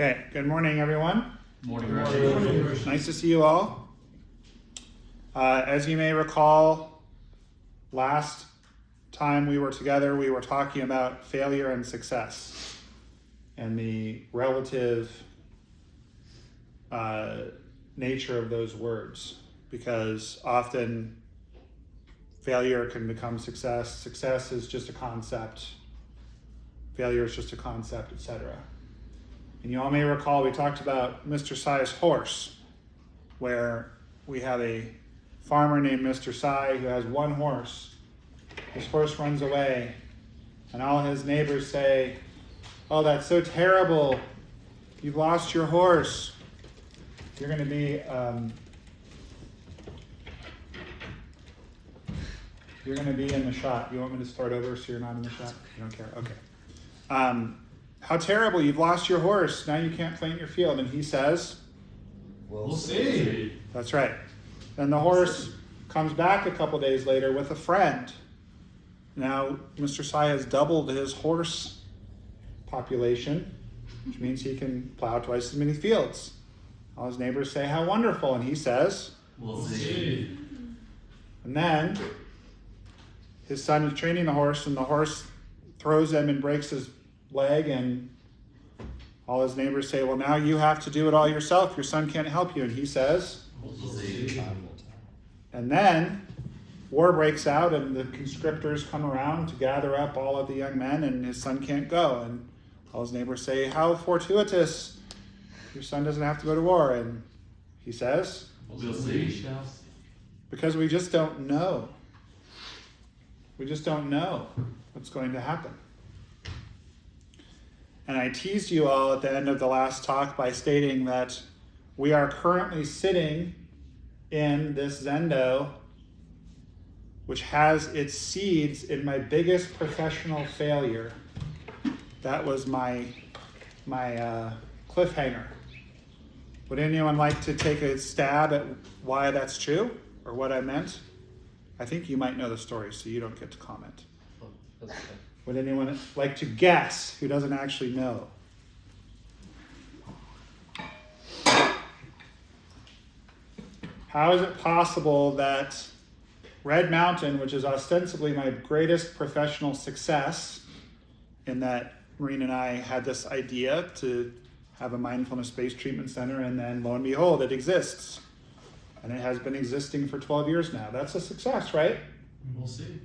Okay, good morning, everyone. Morning. Nice to see you all. As you may recall, last time we were together, we were talking about failure and success and the relative nature of those words, because often failure can become success. Success is just a concept. Failure is just a concept, etc. And you all may recall we talked about Mr. Sai's horse, where we have a farmer named Mr. Sai who has one horse. His horse runs away, and all his neighbors say, "Oh, that's so terrible. You've lost your horse. You're going to be in the shot." You want me to start over so you're not in the shot? You don't care? Okay. How terrible, you've lost your horse. Now you can't plant your field. And he says, We'll see. That's right. Then the horse comes back a couple days later with a friend. Now Mr. Sai has doubled his horse population, which means he can plow twice as many fields. All his neighbors say, how wonderful. And he says, We'll see. And then his son is training the horse, and the horse throws him and breaks his leg, and all his neighbors say, well, now you have to do it all yourself. Your son can't help you. And he says, We'll see. And then war breaks out, and the conscriptors come around to gather up all of the young men, and his son can't go. And all his neighbors say, how fortuitous. Your son doesn't have to go to war. And he says, We'll see. Because we just don't know. We just don't know what's going to happen. And I teased you all at the end of the last talk by stating that we are currently sitting in this zendo, which has its seeds in my biggest professional failure. That was my cliffhanger. Would anyone like to take a stab at why that's true or what I meant? I think you might know the story, so you don't get to comment. That's okay. Would anyone like to guess who doesn't actually know? How is it possible that Red Mountain, which is ostensibly my greatest professional success, in that Maureen and I had this idea to have a mindfulness-based treatment center, and then lo and behold, it exists. And it has been existing for 12 years now. That's a success, right? We'll see.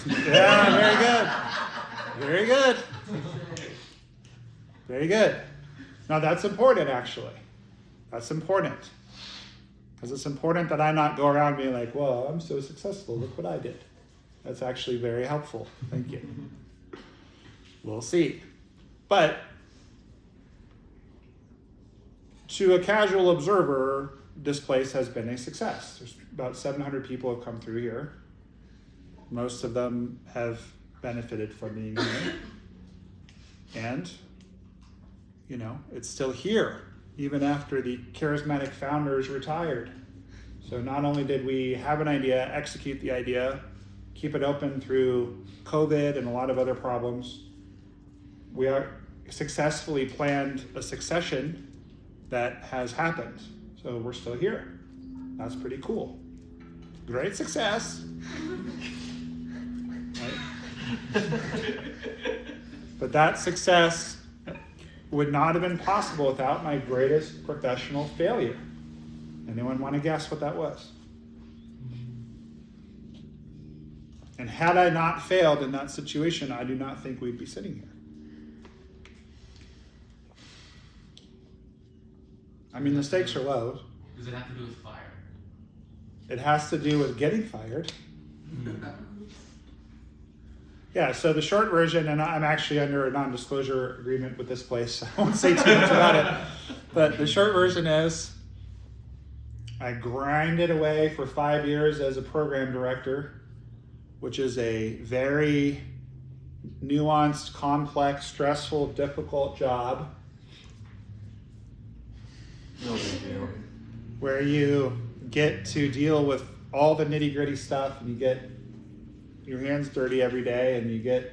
Yeah, very good. Very good. Very good. Now that's important, actually. That's important. Because it's important that I not go around being like, well, I'm so successful, look what I did. That's actually very helpful. Thank you. We'll see. But to a casual observer, this place has been a success. There's about 700 people have come through here. Most of them have benefited from being here. And, it's still here, even after the charismatic founders retired. So not only did we have an idea, execute the idea, keep it open through COVID and a lot of other problems, we are successfully planned a succession that has happened. So we're still here. That's pretty cool. Great success. Right? But that success would not have been possible without my greatest professional failure. Anyone want to guess what that was? And had I not failed in that situation, I do not think we'd be sitting here. I mean, the stakes are low. Does it have to do with fire? It has to do with getting fired. Yeah, so the short version, and I'm actually under a non-disclosure agreement with this place, so I won't say too much about it. But the short version is, I grinded away for 5 years as a program director, which is a very nuanced, complex, stressful, difficult job. No big deal. Where you get to deal with all the nitty-gritty stuff, and you get your hands dirty every day, and you get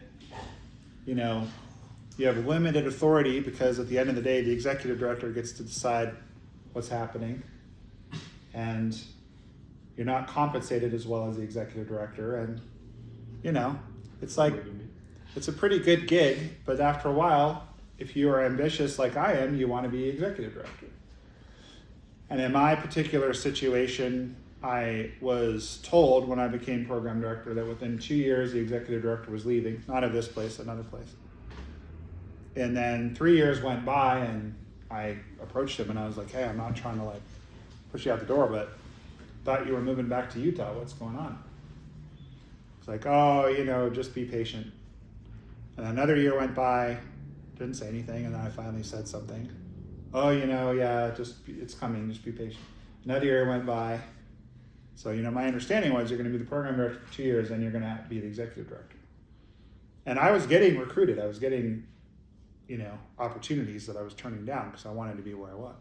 you have limited authority because at the end of the day, the executive director gets to decide what's happening, and you're not compensated as well as the executive director. And, it's like, it's a pretty good gig, but after a while, if you are ambitious like I am, you want to be executive director. And in my particular situation, I was told when I became program director that within 2 years, the executive director was leaving, not at this place, another place. And then 3 years went by, and I approached him and I was like, hey, I'm not trying to push you out the door, but thought you were moving back to Utah. What's going on? It's like, oh, just be patient. And another year went by, didn't say anything, and then I finally said something. Oh, yeah, it's coming, just be patient. Another year went by. So, my understanding was you're going to be the program director for 2 years, and you're going to be the executive director. And I was getting recruited. I was getting, opportunities that I was turning down because I wanted to be where I was.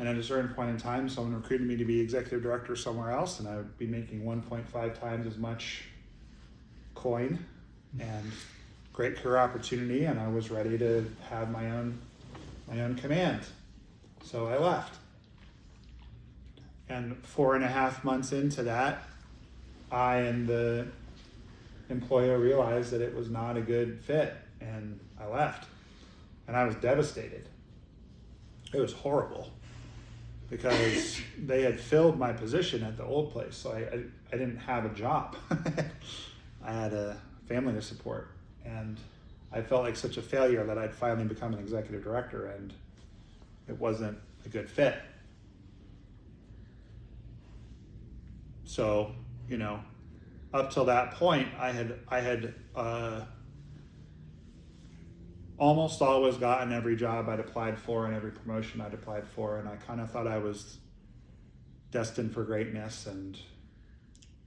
And at a certain point in time, someone recruited me to be executive director somewhere else, and I would be making 1.5 times as much coin and great career opportunity, and I was ready to have my own command. So I left. And 4.5 months into that, I and the employer realized that it was not a good fit, and I left. And I was devastated. It was horrible because they had filled my position at the old place, so I didn't have a job. I had a family to support, and I felt like such a failure that I'd finally become an executive director, and it wasn't a good fit. So, up till that point, I had almost always gotten every job I'd applied for and every promotion I'd applied for, and I kind of thought I was destined for greatness, and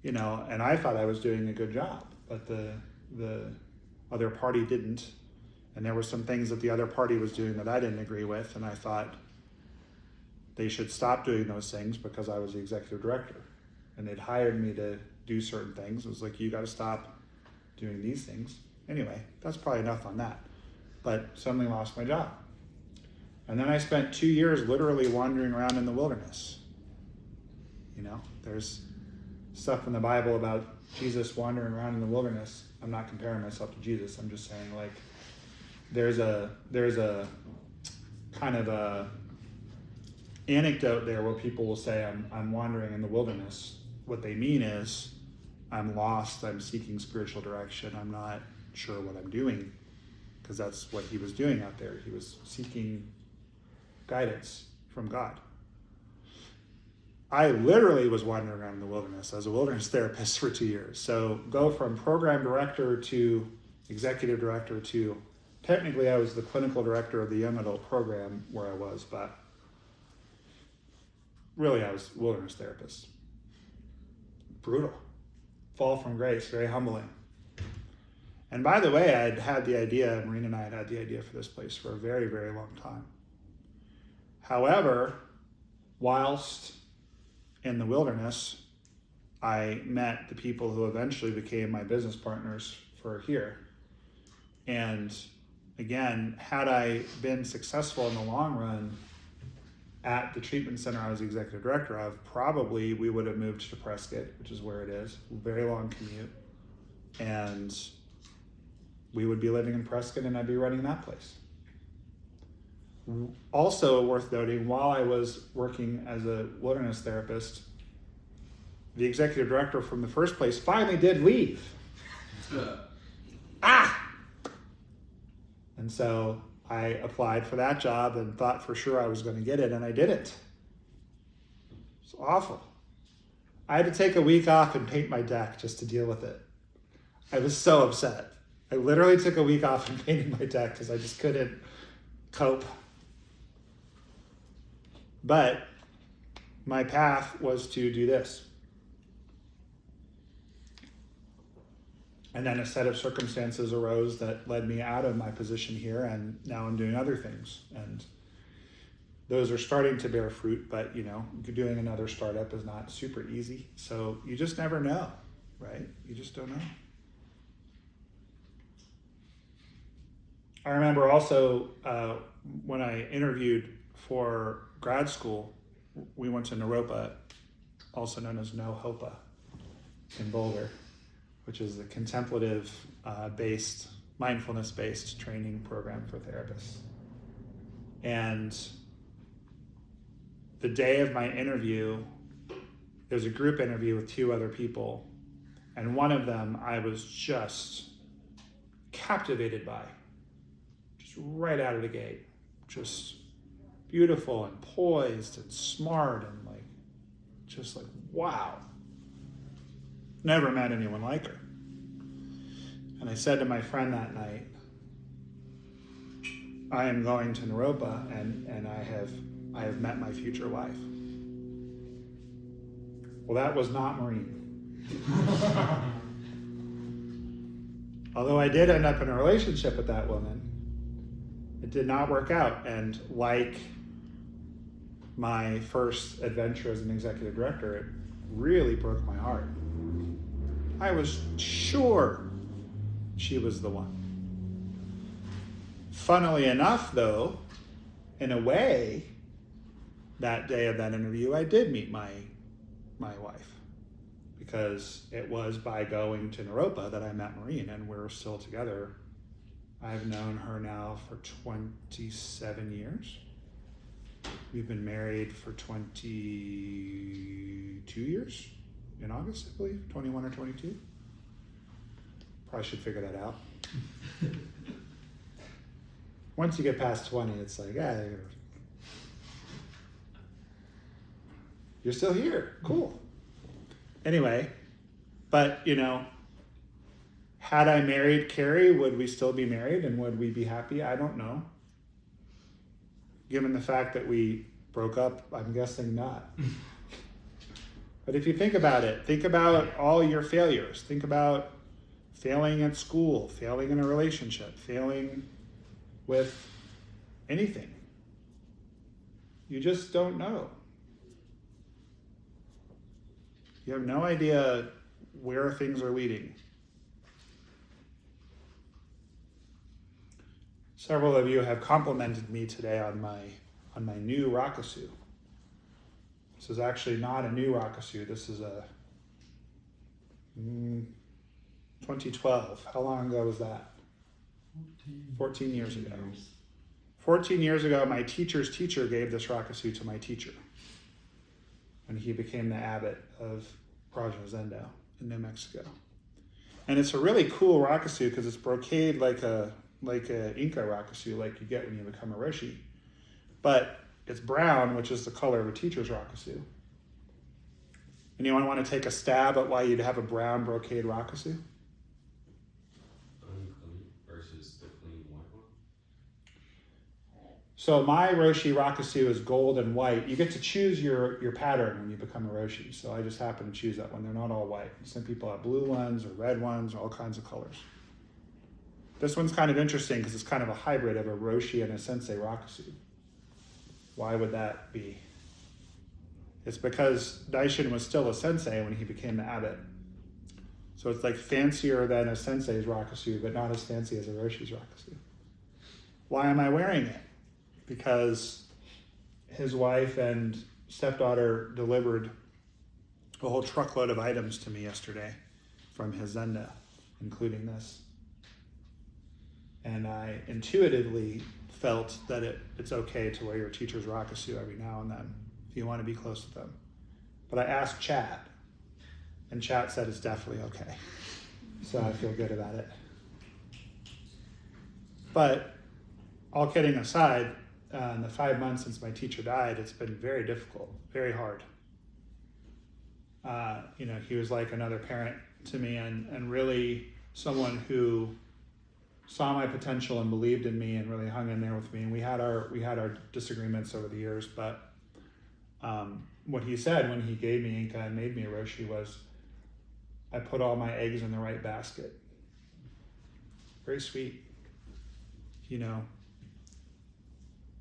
and I thought I was doing a good job, but the other party didn't, and there were some things that the other party was doing that I didn't agree with, and I thought they should stop doing those things because I was the executive director, and they'd hired me to do certain things. It was like, you got to stop doing these things. Anyway, that's probably enough on that. But suddenly lost my job. And then I spent 2 years literally wandering around in the wilderness. There's stuff in the Bible about Jesus wandering around in the wilderness. I'm not comparing myself to Jesus. I'm just saying, there's a kind of a anecdote there where people will say, I'm wandering in the wilderness. What they mean is, I'm lost, I'm seeking spiritual direction, I'm not sure what I'm doing, because that's what he was doing out there. He was seeking guidance from God. I literally was wandering around in the wilderness as a wilderness therapist for 2 years. So go from program director to executive director to, technically I was the clinical director of the young adult program where I was, but really I was a wilderness therapist. Brutal. Fall from grace, very humbling. And by the way, I'd had the idea, Maureen and I had the idea for this place for a very, very long time. However, whilst in the wilderness, I met the people who eventually became my business partners for here. And again, had I been successful in the long run at the treatment center I was the executive director of, probably we would have moved to Prescott, which is where it is, very long commute. And we would be living in Prescott and I'd be running that place. Also worth noting, while I was working as a wilderness therapist, the executive director from the first place finally did leave. And so I applied for that job and thought for sure I was going to get it, and I didn't. It's awful. I had to take a week off and paint my deck just to deal with it. I was so upset. I literally took a week off and painted my deck because I just couldn't cope. But my path was to do this. And then a set of circumstances arose that led me out of my position here, and now I'm doing other things. And those are starting to bear fruit, but doing another startup is not super easy. So you just never know, right? You just don't know. I remember also when I interviewed for grad school, we went to Naropa, also known as NoHopa in Boulder, which is a contemplative based, mindfulness-based training program for therapists. And the day of my interview, there was a group interview with 2 other people, and one of them I was just captivated by, just right out of the gate, just beautiful and poised and smart and just like, wow. Never met anyone like her. And I said to my friend that night, I am going to Naropa and I have met my future wife. Well, that was not Maureen. Although I did end up in a relationship with that woman, it did not work out. And like my first adventure as an executive director, it really broke my heart. I was sure she was the one. Funnily enough, though, in a way, that day of that interview, I did meet my wife, because it was by going to Naropa that I met Maureen, and we're still together. I've known her now for 27 years. We've been married for 22 years in August, I believe, 21 or 22. Probably should figure that out. Once you get past 20, it's like, you're still here. Cool. Anyway, but, had I married Carrie, would we still be married and would we be happy? I don't know. Given the fact that we broke up, I'm guessing not. But if you think about it, think about all your failures. Think about failing at school, failing in a relationship, failing with anything. You just don't know. You have no idea where things are leading. Several of you have complimented me today on my new rakusu. This is actually not a new rakusu. This is a 2012. How long ago was that? 14 years ago. 14 years ago, my teacher's teacher gave this rakusu to my teacher, and he became the abbot of Praja Zendo in New Mexico. And it's a really cool rakusu because it's brocade like a Inca rakusu, like you get when you become a Roshi. But it's brown, which is the color of a teacher's rakusu. Anyone want to take a stab at why you'd have a brown brocade rakusu? Versus the clean white one? So my Roshi rakusu is gold and white. You get to choose your pattern when you become a Roshi. So I just happen to choose that one. They're not all white. Some people have blue ones or red ones or all kinds of colors. This one's kind of interesting because it's kind of a hybrid of a Roshi and a Sensei rakusu. Why would that be? It's because Daishin was still a sensei when he became the abbot. So it's like fancier than a sensei's rakusu, but not as fancy as a Roshi's rakusu. Why am I wearing it? Because his wife and stepdaughter delivered a whole truckload of items to me yesterday from his zenda, including this. And I intuitively felt that it's okay to wear your teacher's rakusu every now and then if you want to be close to them. But I asked Chat, and Chat said it's definitely okay. So I feel good about it. But all kidding aside, in the 5 months since my teacher died, it's been very difficult, very hard. He was like another parent to me, and really someone who saw my potential and believed in me and really hung in there with me. And we had our disagreements over the years, but what he said when he gave me Inca and made me a Roshi was, I put all my eggs in the right basket. Very sweet.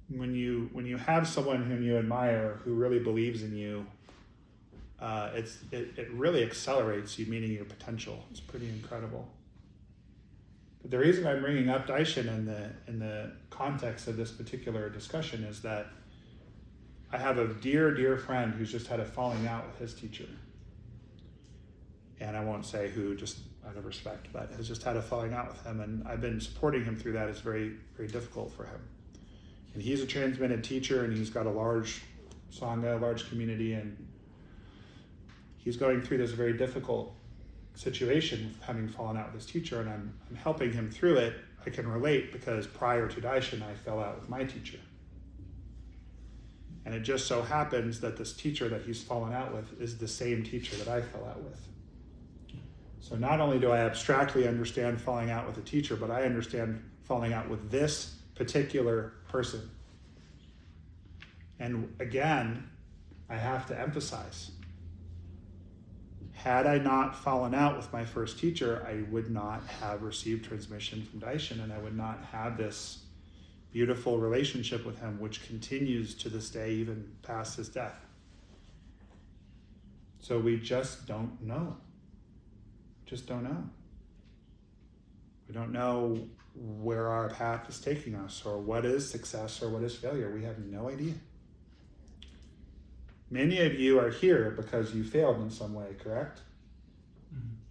When you have someone whom you admire who really believes in you, it really accelerates you meeting your potential. It's pretty incredible. But the reason I'm bringing up Daishin in the context of this particular discussion is that I have a dear, dear friend who's just had a falling out with his teacher. And I won't say who, just out of respect, but has just had a falling out with him. And I've been supporting him through that. It's very, very difficult for him. And he's a transmitted teacher, and he's got a large Sangha, a large community, and he's going through this very difficult situation with having fallen out with his teacher, and I'm helping him through it. I can relate because prior to Daishin, I fell out with my teacher. And it just so happens that this teacher that he's fallen out with is the same teacher that I fell out with. So not only do I abstractly understand falling out with a teacher, but I understand falling out with this particular person. And again, I have to emphasize, had I not fallen out with my first teacher, I would not have received transmission from Daishin, and I would not have this beautiful relationship with him, which continues to this day, even past his death. So we just don't know. Just don't know. We don't know where our path is taking us, or what is success or what is failure. We have no idea. Many of you are here because you failed in some way, correct?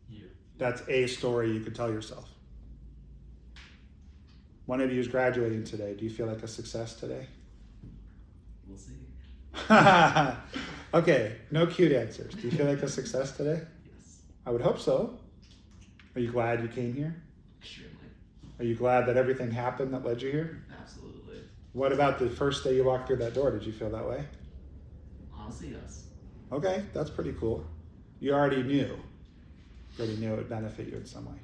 Yeah. That's a story you could tell yourself. One of you is graduating today. Do you feel like a success today? We'll see. Okay, no cute answers. Do you feel like a success today? Yes. I would hope so. Are you glad you came here? Extremely. Are you glad that everything happened that led you here? Absolutely. What about the first day you walked through that door? Did you feel that way? Honestly, yes. Okay, that's pretty cool. You already knew. You already knew it would benefit you in some way.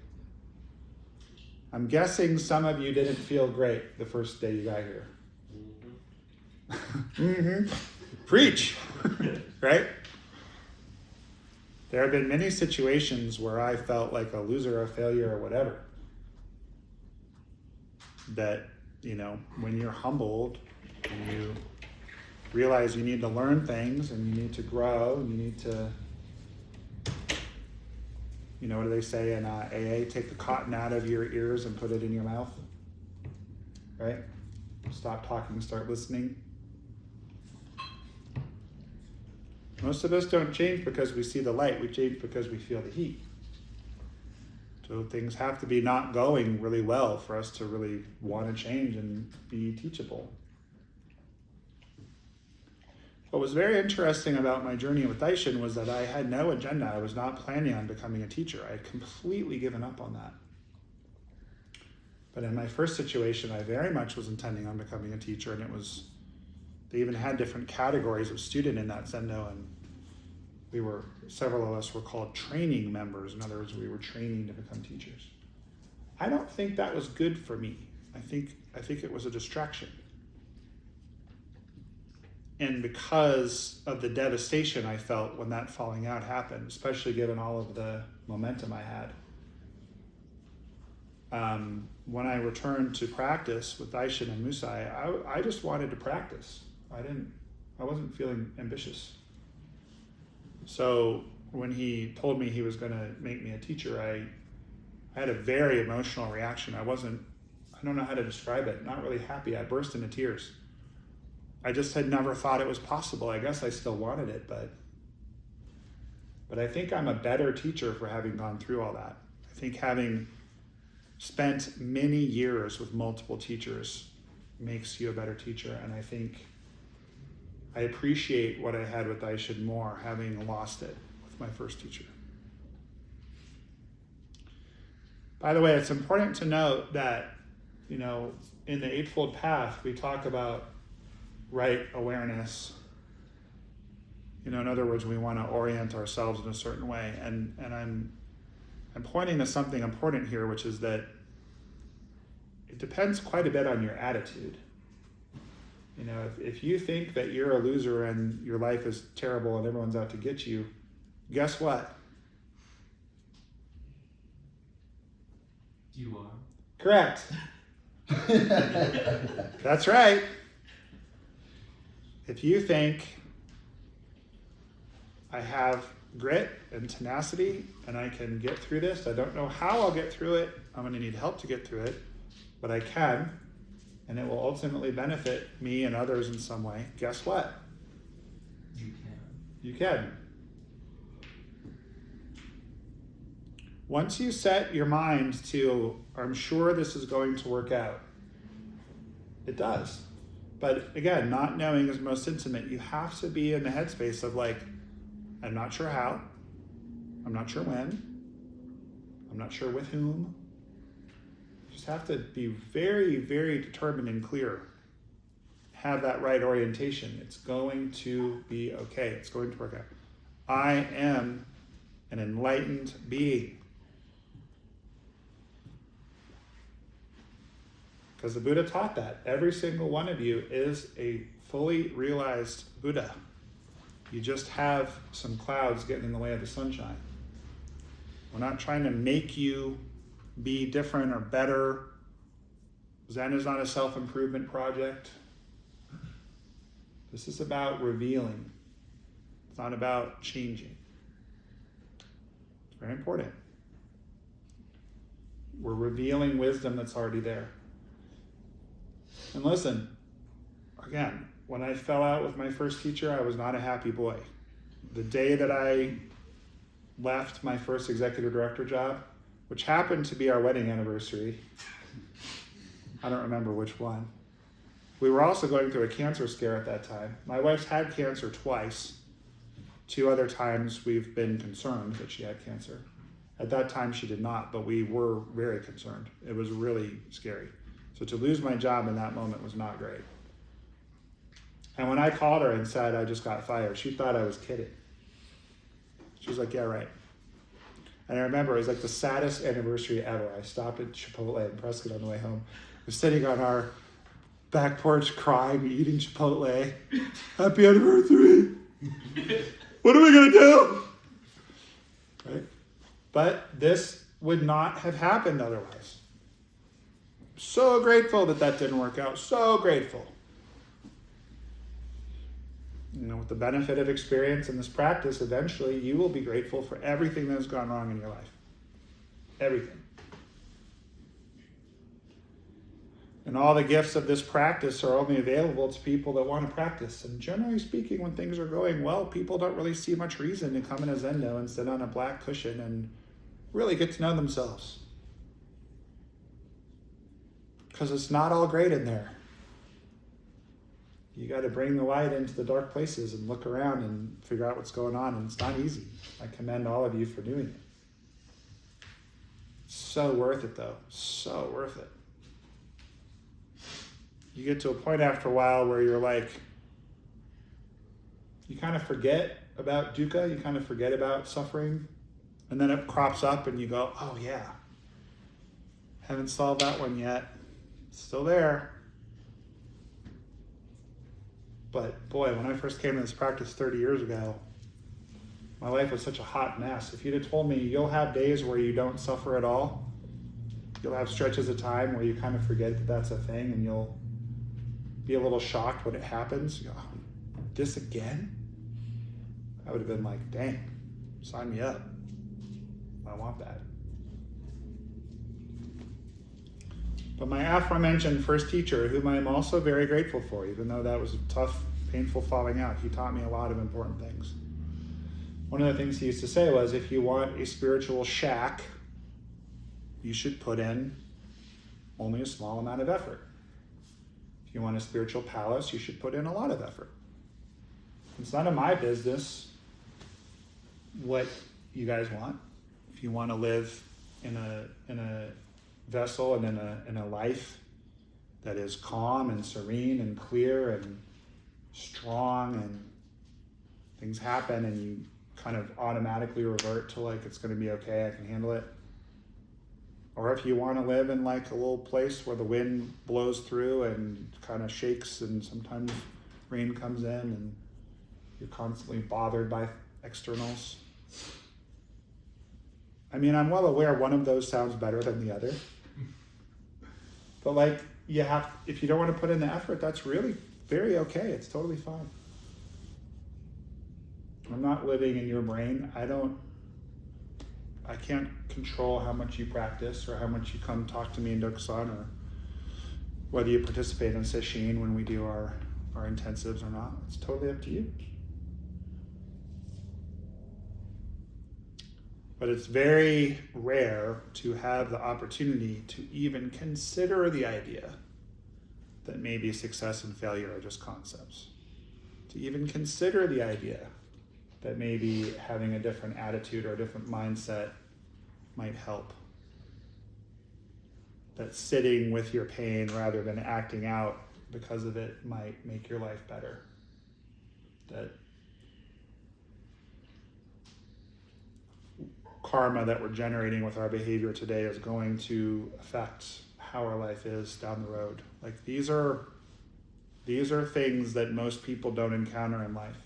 I'm guessing some of you didn't feel great the first day you got here. Mm-hmm. Preach! Right? There have been many situations where I felt like a loser, a failure, or whatever. That, when you're humbled and you realize you need to learn things and you need to grow and you need to, what do they say in AA? Take the cotton out of your ears and put it in your mouth. Right? Stop talking, start listening. Most of us don't change because we see the light. We change because we feel the heat. So things have to be not going really well for us to really want to change and be teachable. What was very interesting about my journey with Daishin was that I had no agenda. I was not planning on becoming a teacher. I had completely given up on that. But in my first situation, I very much was intending on becoming a teacher, and they even had different categories of student in that Zendo, and several of us were called training members. In other words, we were training to become teachers. I don't think that was good for me. I think it was a distraction. And because of the devastation I felt when that falling out happened, especially given all of the momentum I had, when I returned to practice with Daishin and Musai, I just wanted to practice. I wasn't feeling ambitious. So when he told me he was going to make me a teacher, I had a very emotional reaction. I don't know how to describe it, not really happy. I burst into tears. I just had never thought it was possible. I guess I still wanted it, but I think I'm a better teacher for having gone through all that. I think having spent many years with multiple teachers makes you a better teacher, and I think I appreciate what I had with Daishin more, having lost it with my first teacher. By the way, it's important to note that, in the Eightfold Path, we talk about right awareness. In other words, we want to orient ourselves in a certain way. And I'm pointing to something important here, which is that it depends quite a bit on your attitude. If you think that you're a loser and your life is terrible and everyone's out to get you, guess what? You are. Correct. That's right. If you think I have grit and tenacity, and I can get through this. I don't know how I'll get through it. I'm going to need help to get through it, but I can, and it will ultimately benefit me and others in some way. Guess what? You can. You can. Once you set your mind to, I'm sure this is going to work out, it does. But again, not knowing is most intimate. You have to be in the headspace of like, I'm not sure how, I'm not sure when, I'm not sure with whom. You just have to be very, very determined and clear. Have that right orientation. It's going to be okay. It's going to work out. I am an enlightened being. Because the Buddha taught that. Every single one of you is a fully realized Buddha. You just have some clouds getting in the way of the sunshine. We're not trying to make you be different or better. Zen is not a self-improvement project. This is about revealing. It's not about changing. It's very important. We're revealing wisdom that's already there. And listen, again, when I fell out with my first teacher, I was not a happy boy. The day that I left my first executive director job, which happened to be our wedding anniversary, I don't remember which one. We were also going through a cancer scare at that time. My wife's had cancer twice. 2 other times we've been concerned that she had cancer. At that time she did not, but we were very concerned. It was really scary. So to lose my job in that moment was not great. And when I called her and said I just got fired, she thought I was kidding. She was like, yeah, right. And I remember it was like the saddest anniversary ever. I stopped at Chipotle in Prescott on the way home. I was sitting on our back porch crying, eating Chipotle. Happy anniversary. What are we going to do? Right? But this would not have happened otherwise. So grateful that that didn't work out. So grateful. You know, with the benefit of experience in this practice, eventually you will be grateful for everything that has gone wrong in your life. Everything. And all the gifts of this practice are only available to people that want to practice. And generally speaking, when things are going well, people don't really see much reason to come in a Zendo and sit on a black cushion and really get to know themselves. Because it's not all great in there. You got to bring the light into the dark places and look around and figure out what's going on. And it's not easy. I commend all of you for doing it. So worth it, though. So worth it. You get to a point after a while where you're like, you kind of forget about dukkha. You kind of forget about suffering. And then it crops up and you go, oh yeah. Haven't solved that one yet. It's still there. But boy, when I first came to this practice 30 years ago, my life was such a hot mess. If you'd have told me you'll have days where you don't suffer at all, you'll have stretches of time where you kind of forget that that's a thing and you'll be a little shocked when it happens. You go, oh, this again? I would have been like, dang, sign me up. I want that. But my aforementioned first teacher, whom I am also very grateful for, even though that was a tough, painful falling out, he taught me a lot of important things. One of the things he used to say was, if you want a spiritual shack, you should put in only a small amount of effort. If you want a spiritual palace, you should put in a lot of effort. It's none of my business what you guys want. If you want to live in a vessel and in a life that is calm and serene and clear and strong and things happen and you kind of automatically revert to like, it's going to be okay, I can handle it. Or if you want to live in like a little place where the wind blows through and kind of shakes and sometimes rain comes in and you're constantly bothered by externals. I mean, I'm well aware one of those sounds better than the other. But like, if you don't want to put in the effort, that's really very okay. It's totally fine. I'm not living in your brain. I can't control how much you practice or how much you come talk to me in Dokusan, or whether you participate in Sesshin when we do our intensives or not. It's totally up to you. But it's very rare to have the opportunity to even consider the idea that maybe success and failure are just concepts. To even consider the idea that maybe having a different attitude or a different mindset might help. That sitting with your pain rather than acting out because of it might make your life better. That karma that we're generating with our behavior today is going to affect how our life is down the road. Like these are things that most people don't encounter in life.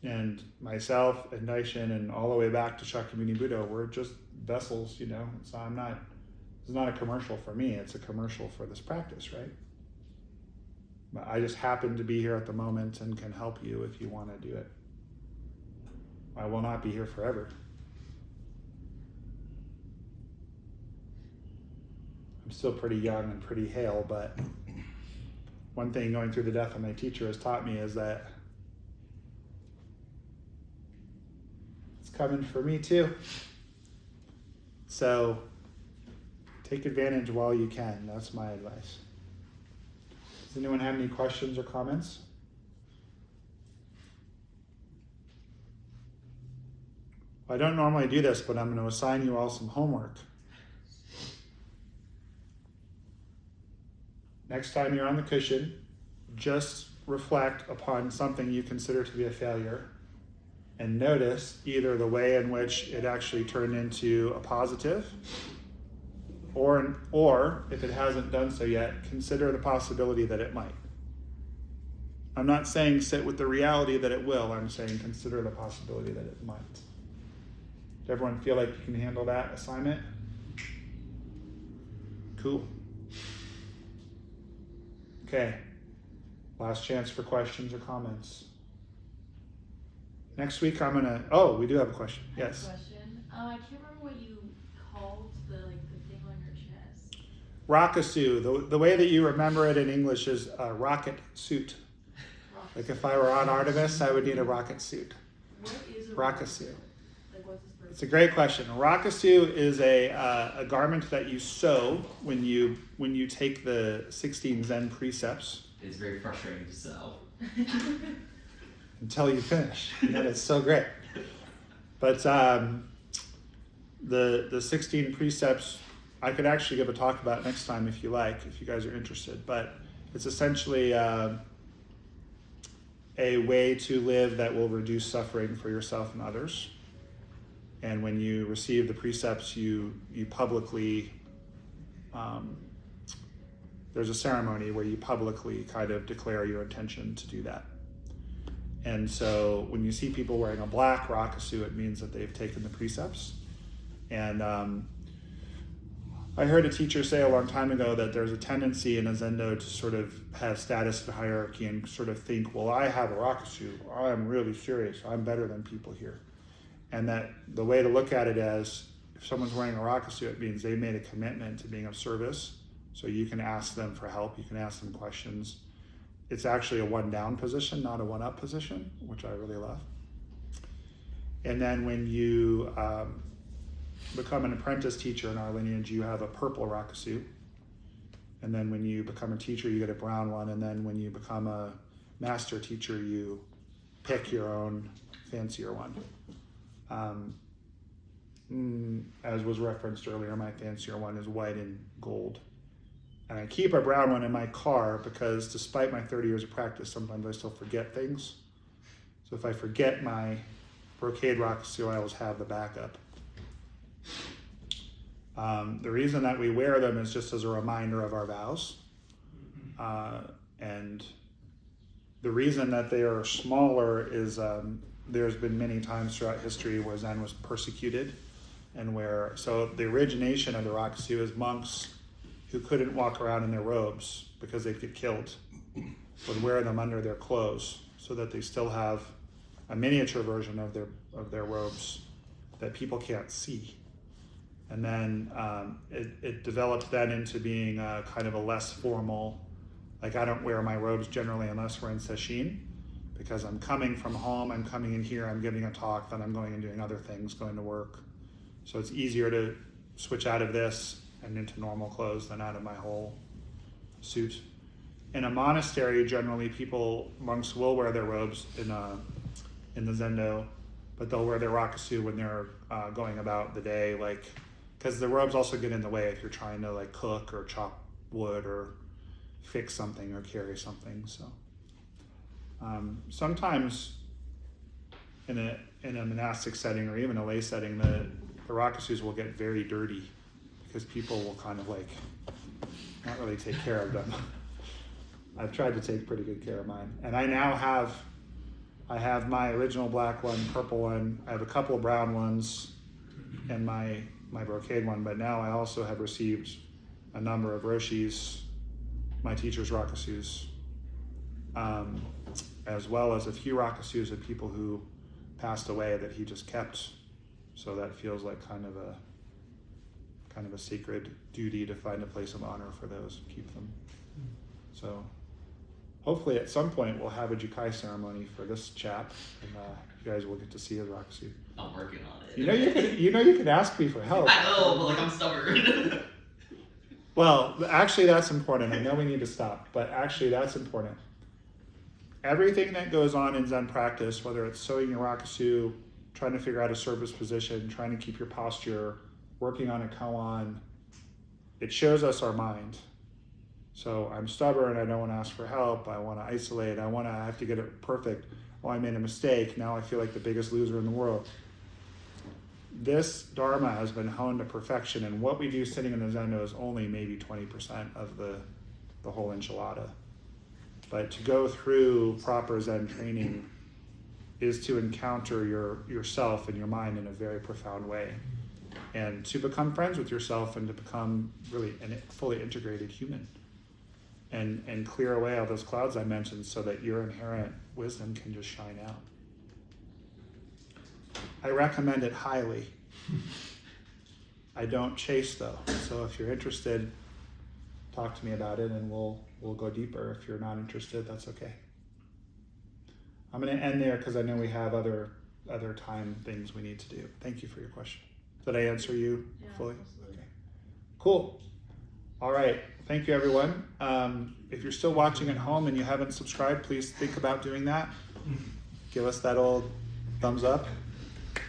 And myself and Daishin and all the way back to Shakyamuni Buddha, we're just vessels, you know. So it's not a commercial for me, it's a commercial for this practice, right? But I just happen to be here at the moment and can help you if you want to do it. I will not be here forever. I'm still pretty young and pretty hale, but one thing going through the death of my teacher has taught me is that it's coming for me too. So take advantage while you can. That's my advice. Does anyone have any questions or comments? I don't normally do this, but I'm going to assign you all some homework. Next time you're on the cushion, just reflect upon something you consider to be a failure and notice either the way in which it actually turned into a positive, or if it hasn't done so yet, consider the possibility that it might. I'm not saying sit with the reality that it will, I'm saying consider the possibility that it might. Does everyone feel like you can handle that assignment? Cool. Okay. Last chance for questions or comments. Next week I'm gonna. Oh, we do have a question. Yes. I have a question. I can't remember what you called the thing on your chest. Rakasu. The way that you remember it in English is a rocket suit. Like if I were on Artemis, I would need a rocket suit. What is a Rakasu? What's its purpose? It's a great question. A rakasu is a garment that you sew when you take the 16 Zen precepts. It's very frustrating to sell. Until you finish. That is so great. But the 16 precepts, I could actually give a talk about next time if you like, if you guys are interested. But it's essentially a way to live that will reduce suffering for yourself and others. And when you receive the precepts, you publicly, there's a ceremony where you publicly kind of declare your intention to do that. And so when you see people wearing a black rakasu, it means that they've taken the precepts. And I heard a teacher say a long time ago that there's a tendency in a Zendo to sort of have status and hierarchy and sort of think, well, I have a rakasu, I'm really serious, I'm better than people here. And that the way to look at it as if someone's wearing a rakasu, it means they made a commitment to being of service. So you can ask them for help, you can ask them questions. It's actually a one-down position, not a one-up position, which I really love. And then when you become an apprentice teacher in our lineage, you have a purple rakasu. And then when you become a teacher, you get a brown one. And then when you become a master teacher, you pick your own fancier one. As was referenced earlier, my fancier one is white and gold. And I keep a brown one in my car because despite my 30 years of practice, sometimes I still forget things. So if I forget my brocade rakasu, I always have the backup. The reason that we wear them is just as a reminder of our vows. And the reason that they are smaller is there's been many times throughout history where Zen was persecuted, and so the origination of the rakasu is monks who couldn't walk around in their robes because they'd get killed. would wear them under their clothes so that they still have a miniature version of their robes that people can't see. And then it developed then into being a kind of a less formal, like I don't wear my robes generally unless we're in sesshin, because I'm coming from home, I'm coming in here, I'm giving a talk, then I'm going and doing other things, going to work. So it's easier to switch out of this and into normal clothes than out of my whole suit. In a monastery, generally monks will wear their robes in the Zendo, but they'll wear their rakusu when they're going about the day, like, because the robes also get in the way if you're trying to like cook or chop wood or fix something or carry something. So sometimes in a monastic setting or even a lay setting, the rakusus will get very dirty because people will kind of like not really take care of them. I've tried to take pretty good care of mine, and I now have my original black one, purple one. I have a couple of brown ones, and my brocade one. But now I also have received a number of Roshis, my teacher's rakusus, as well as a few rakusus of people who passed away that he just kept. So that feels like kind of a sacred duty to find a place of honor for those and keep them. So hopefully at some point we'll have a Jukai ceremony for this chap, and you guys will get to see his rakusu. I'm working on it. You know you can ask me for help. I know, but like I'm stubborn. Well, actually that's important. I know we need to stop, but actually that's important. Everything that goes on in Zen practice, whether it's sewing your rakusu, trying to figure out a service position, trying to keep your posture, working on a koan, it shows us our mind. So I'm stubborn, I don't want to ask for help, I want to isolate, I have to get it perfect. Oh, I made a mistake, now I feel like the biggest loser in the world. This Dharma has been honed to perfection, and what we do sitting in the Zendo is only maybe 20% of the whole enchilada. But to go through proper Zen training is to encounter yourself and your mind in a very profound way, and to become friends with yourself and to become really a fully integrated human, and clear away all those clouds I mentioned so that your inherent wisdom can just shine out. I recommend it highly. I don't chase though, so if you're interested, talk to me about it and we'll go deeper. If you're not interested, that's okay. I'm going to end there because I know we have other time things we need to do. Thank you for your question. Did I answer you fully? Okay. Cool. All right. Thank you, everyone. If you're still watching at home and you haven't subscribed, please think about doing that. Give us that old thumbs up.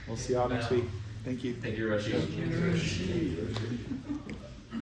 We'll see y'all next week. Thank you. Thank you, Roshi.